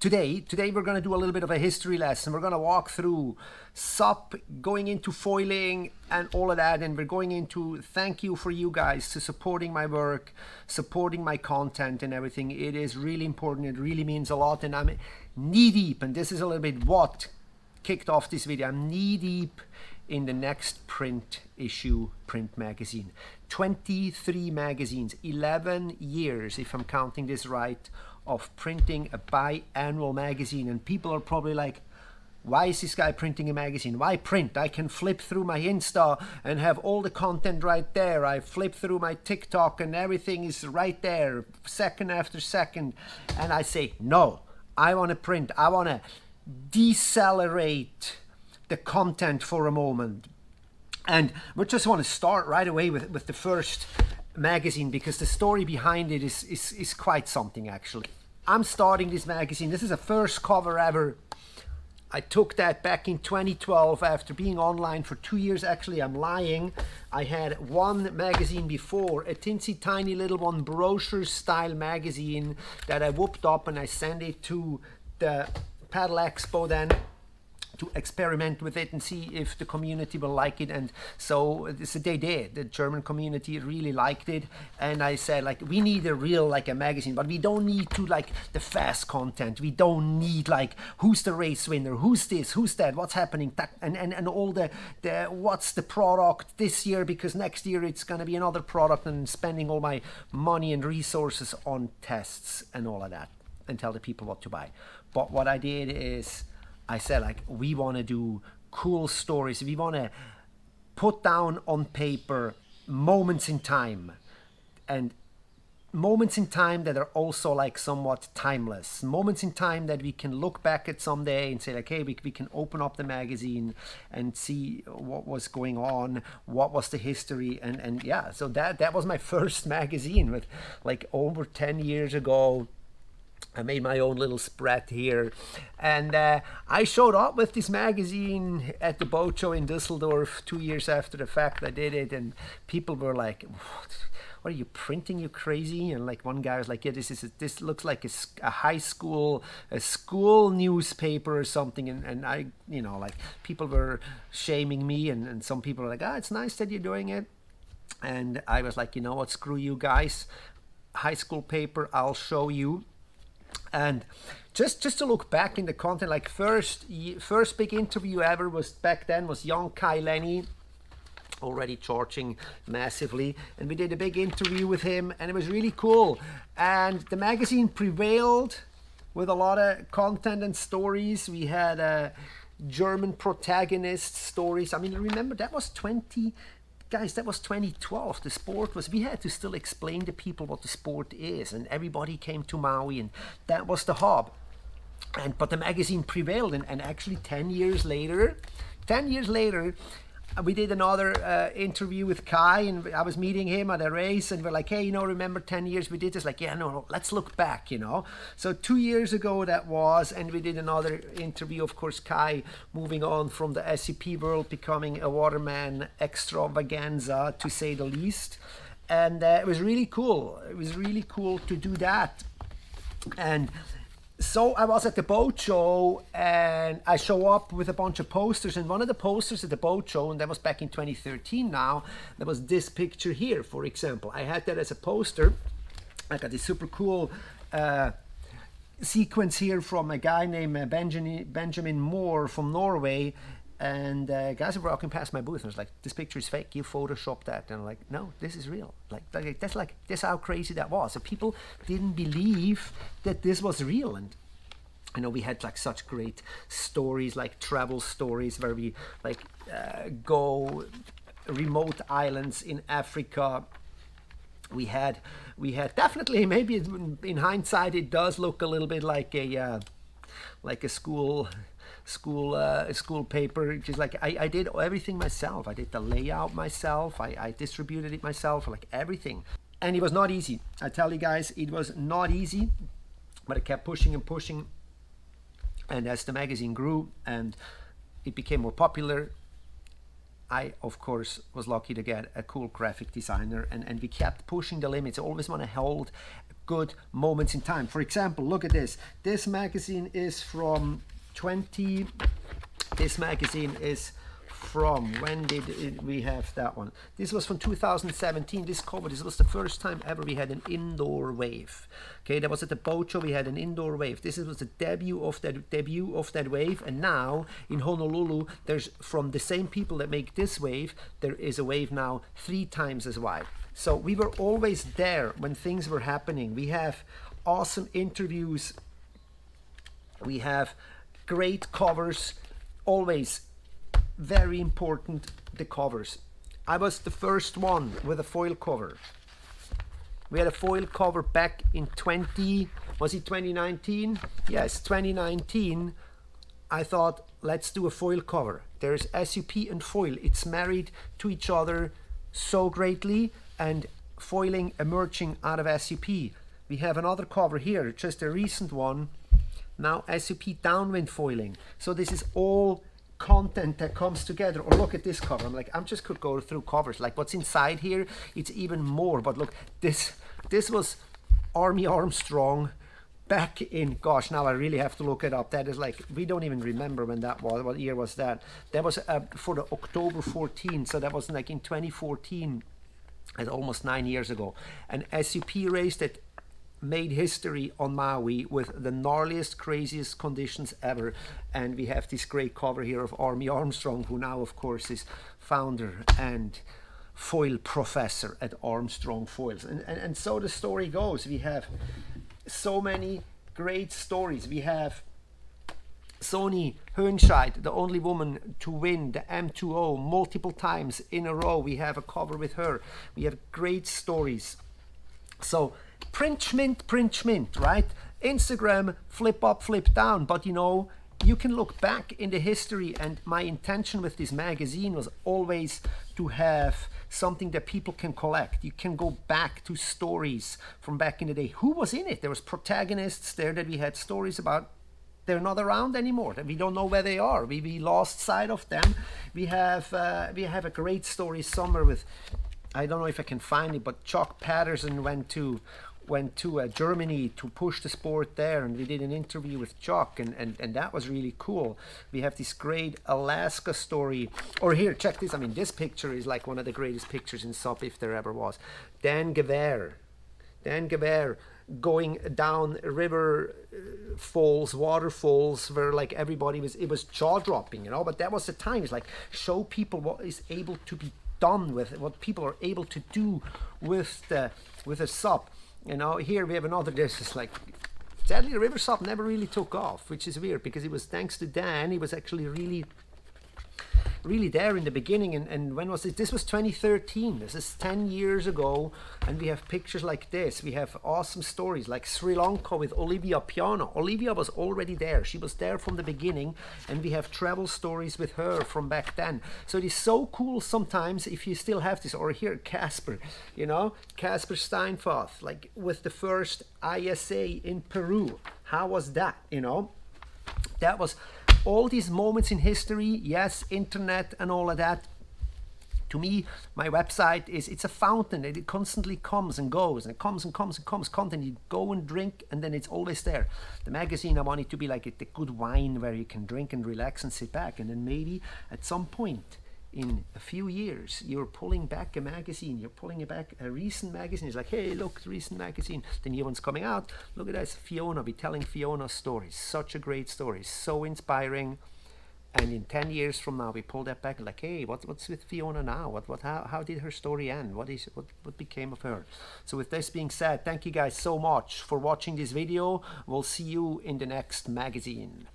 Today we're going to do a little bit of a history lesson. We're going to walk through SUP, going into foiling and all of that, and we're going into thank you for you guys to supporting my work, supporting my content and everything. It is really important. It really means a lot, and I'm knee deep, and this is a little bit what kicked off this video. I'm knee deep in the next print magazine. 23 magazines, 11 years if I'm counting this right, of printing a biannual magazine. And people are probably like, why is this guy printing a magazine? Why print? I can flip through my Insta and have all the content right there. I flip through my TikTok and everything is right there, second after second. And I say, no, I want to print. I want to decelerate the content for a moment. And we just want to start right away with the first magazine, because the story behind it is quite something actually. I'm starting this magazine. This is a first cover ever. I took that back in 2012 after being online for 2 years. Actually, I'm lying. I had one magazine before, a teensy tiny little one, brochure style magazine that I whooped up and I sent it to the Paddle Expo then to experiment with it and see if the community will like it. And so they did. The German community really liked it, and I said, like, we need a real, like, a magazine, but we don't need to like the fast content. We don't need like who's the race winner, who's this, who's that, what's happening, and all the what's the product this year, because next year it's gonna be another product, and spending all my money and resources on tests and all of that and tell the people what to buy. But what I did is I said, like, we want to do cool stories. We want to put down on paper moments in time, and moments in time that are also like somewhat timeless. Moments in time that we can look back at someday and say, like, hey, we can open up the magazine and see what was going on, what was the history. And yeah, so that was my first magazine, with like over 10 years ago. I made my own little spread here, and I showed up with this magazine at the boat show in Düsseldorf 2 years after the fact I did it, and people were like, what are you printing, you crazy? And like one guy was like, yeah, this looks like a high school, a school newspaper or something. And I, you know, like, people were shaming me, and some people were like, it's nice that you're doing it. And I was like, you know what, screw you guys, high school paper, I'll show you. And just to look back in the content, like first big interview ever was back then was young Kai Lenny, already charging massively, and we did a big interview with him, and it was really cool. And the magazine prevailed with a lot of content and stories. We had German protagonist stories. I mean, remember, that was 2012. The sport was, we had to still explain to people what the sport is, and everybody came to Maui, and that was the hub. But the magazine prevailed, and actually 10 years later, we did another interview with Kai, and I was meeting him at a race, and we're like, hey, you know, remember 10 years we did this? Like, yeah, no, let's look back, you know. So 2 years ago that was, and we did another interview, of course, Kai moving on from the SUP world, becoming a waterman extravaganza, to say the least. And it was really cool. It was really cool to do that. And so I was at the boat show, and I show up with a bunch of posters, and one of the posters at the boat show, and that was back in 2013 now, there was this picture here, for example. I had that as a poster. I got this super cool sequence here from a guy named Benjamin Moore from Norway, and guys were walking past my booth, and I was like, this picture is fake, you photoshopped that. And I'm like, no, this is real. That's how crazy that was. So people didn't believe that this was real. And you know, we had like such great stories, like travel stories, where we like go remote islands in Africa. We had definitely, maybe in hindsight it does look a little bit like a school paper, just like I did everything myself. I did the layout myself, I distributed it myself, like everything. And it was not easy, I tell you guys, it was not easy, but I kept pushing and pushing. And as the magazine grew and it became more popular, I, of course, was lucky to get a cool graphic designer, and we kept pushing the limits. I always want to hold good moments in time. For example, look at this. This magazine is from this magazine is from, when did we have that one? This was from 2017. This cover, this was the first time ever we had an indoor wave. Okay, that was at the boat show. We had an indoor wave. This was the debut of that wave. And now in Honolulu, there's, from the same people that make this wave, there is a wave now 3 times as wide. So we were always there when things were happening. We have awesome interviews. We have great covers. Always very important, the covers. I was the first one with a foil cover. We had a foil cover back in 2019? Yes, 2019. I thought, let's do a foil cover. There's SUP and foil. It's married to each other so greatly, and foiling emerging out of SUP. We have another cover here, just a recent one. Now SUP downwind foiling. So this is all content that comes together. Or look at this cover. I'm just could go through covers. Like what's inside here, it's even more. But look, this was Army Armstrong back in, gosh, now I really have to look it up. That is like, we don't even remember when that was. What year was that? That was for the October 14. So that was like in 2014. It's almost 9 years ago. An SUP race that made history on Maui with the gnarliest, craziest conditions ever. And we have this great cover here of Army Armstrong, who now of course is founder and foil professor at Armstrong Foils. And so the story goes. We have so many great stories. We have Soni Höhnscheid, the only woman to win the M2O multiple times in a row. We have a cover with her. We have great stories. So print mint, right? Instagram, flip up, flip down. But you know, you can look back in the history, and my intention with this magazine was always to have something that people can collect. You can go back to stories from back in the day. Who was in it? There was protagonists there that we had stories about. They're not around anymore. We don't know where they are. We lost sight of them. We have a great story somewhere with, I don't know if I can find it, but Chuck Patterson went to Germany to push the sport there, and we did an interview with Chuck, and that was really cool. We have this great Alaska story. Or here, check this. I mean, this picture is like one of the greatest pictures in SUP if there ever was. Dan Gewehr going down river falls, waterfalls, where like everybody was, it was jaw-dropping, you know. But that was the time. It's like, show people what is able to be done with it, what people are able to do with a SUP. You know, here we have another. This is like, sadly, the river SUP never really took off, which is weird, because it was thanks to Dan. He was actually really there in the beginning. And when was it? This was 2013. This is 10 years ago, and we have pictures like this. We have awesome stories like Sri Lanka with Olivia Piano. Olivia was already there. She was there from the beginning, and we have travel stories with her from back then. So it is so cool sometimes if you still have this. Or here, Casper, you know, Casper Steinfath, like with the first ISA in Peru. How was that, you know? That was all these moments in history. Yes, internet and all of that. To me, my website it's a fountain. It constantly comes and goes, and comes and comes and comes. Content, you go and drink, and then it's always there. The magazine, I want it to be like the good wine where you can drink and relax and sit back. And then maybe at some point in a few years, you're pulling back a magazine, you're pulling back a recent magazine. It's like, hey, look, the recent magazine. The new one's coming out. Look at this, Fiona. Be telling Fiona's stories. Such a great story, so inspiring. And in 10 years from now, we pull that back, like, hey, what's with Fiona now? How did her story end? What became of her? So with this being said, thank you guys so much for watching this video. We'll see you in the next magazine.